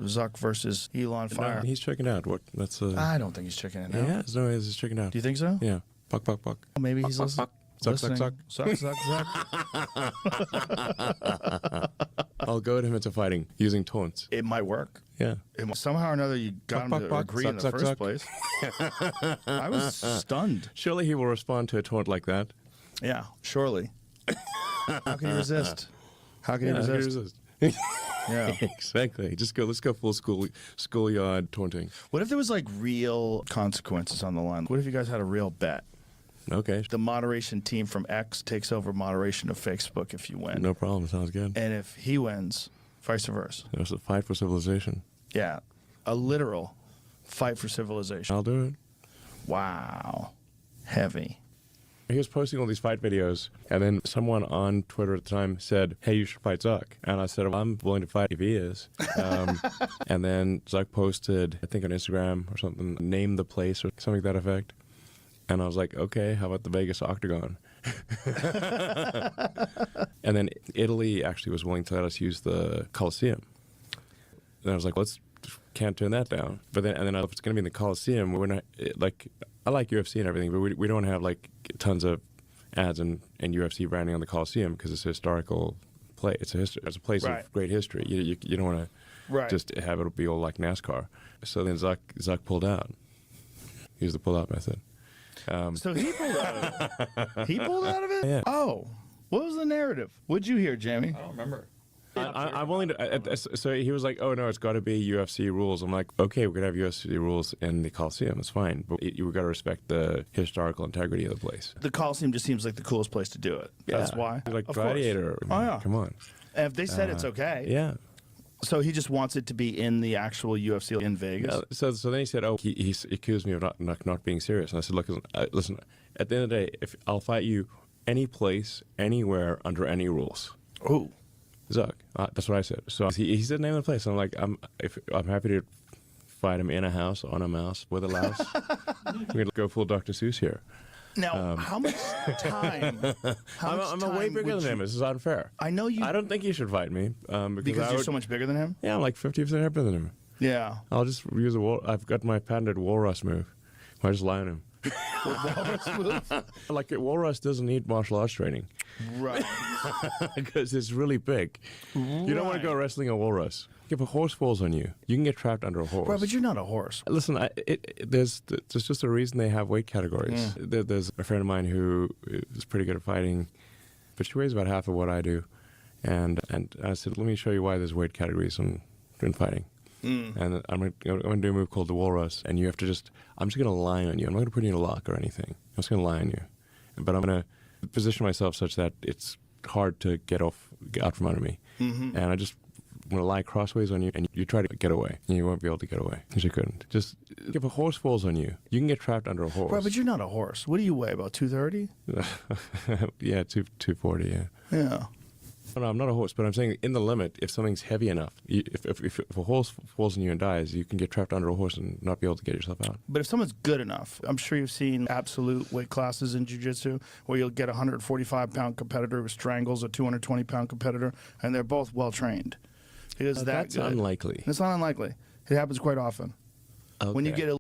Zuck versus Elon fire. No, he's checking out. What? That's I don't think he's checking it out. Yeah, no way he's checking out. Do you think so? Yeah. Buck, buck, buck. Well, maybe he's listening. Suck, suck, Suck, suck, suck. I'll goad him into fighting using taunts. It might work. Yeah. Somehow or another, you got him to agree in the first place. I was stunned. Surely he will respond to a taunt like that. Yeah, surely. How can he resist? How can he resist? Yeah, exactly. Just go. Let's go full schoolyard taunting. What if there was like real consequences on the line? What if you guys had a real bet? Okay. The moderation team from X takes over moderation of Facebook if you win. No problem. Sounds good. And if he wins, vice versa. There's a fight for civilization. Yeah, a literal fight for civilization. I'll do it. Wow, heavy. He was posting all these fight videos, and then someone on Twitter at the time said, "Hey, you should fight Zuck." And I said, well, "I'm willing to fight if he is." And then Zuck posted, I think on Instagram or something, name the place or something to that effect. And I was like, "Okay, how about the Vegas Octagon?" And then Italy actually was willing to let us use the Coliseum. And I was like, can't turn that down. But then, if it's going to be in the Coliseum, we're not like, I like UFC and everything, but we don't have like tons of ads and UFC branding on the Coliseum because it's a historical place. It's a place of great history. You don't want to just have it be all like NASCAR. So then Zuck pulled out. He used the pull out method. So he pulled out of it. He pulled out of it? Yeah. Oh, what was the narrative? What'd you hear, Jamie? I don't remember. I'm willing to. So he was like, "Oh no, it's got to be UFC rules." I'm like, "Okay, we're gonna have UFC rules in the Coliseum. It's fine, but you got to respect the historical integrity of the place." The Coliseum just seems like the coolest place to do it. Yeah. That's why. Like of Gladiator. Course. Oh yeah. Come on. And if they said it's okay. Yeah. So he just wants it to be in the actual UFC in Vegas. Yeah, so then he said, "Oh, he accused me of not being serious." And I said, "Look, listen. At the end of the day, if I'll fight you any place, anywhere, under any rules." Oh. Zuck. That's what I said. So he said name of the place. I'm like, I'm happy to fight him in a house, on a mouse, with a louse. We're gonna go full Dr. Seuss here. Now, how much time? I'm way bigger than him. This is unfair. I know you. I don't think he should fight me because you're so much bigger than him. Yeah, I'm like 50% heavier than him. Yeah. I'll just use I've got my patented walrus move. I just lie on him. Walrus move? Like walrus doesn't need martial arts training. Right. Because it's really big. You don't want to go wrestling a walrus. If a horse falls on you, you can get trapped under a horse. Right, but you're not a horse. Listen, there's just a reason they have weight categories. There's a friend of mine who is pretty good at fighting, but she weighs about half of what I do. And I said, let me show you why there's weight categories in fighting. And I'm going to do a move called the walrus, and you have to I'm just going to lie on you. I'm not going to put you in a lock or anything. I'm just going to lie on you. But I'm going to position myself such that it's hard to get out from under me. And I'm going to lie crossways on you, and you try to get away, and you won't be able to get away because you couldn't. Just if a horse falls on you, you can get trapped under a horse. Right, but you're not a horse. What do you weigh? About 230? Yeah, 240. Yeah. Yeah. No, I'm not a horse, but I'm saying in the limit, if something's heavy enough, if a horse falls on you and dies, you can get trapped under a horse and not be able to get yourself out. But if someone's good enough, I'm sure you've seen absolute weight classes in jiu-jitsu where you'll get a 145-pound competitor who strangles a 220-pound competitor, and they're both well-trained. That's unlikely. It's not unlikely. It happens quite often. Okay. When you get a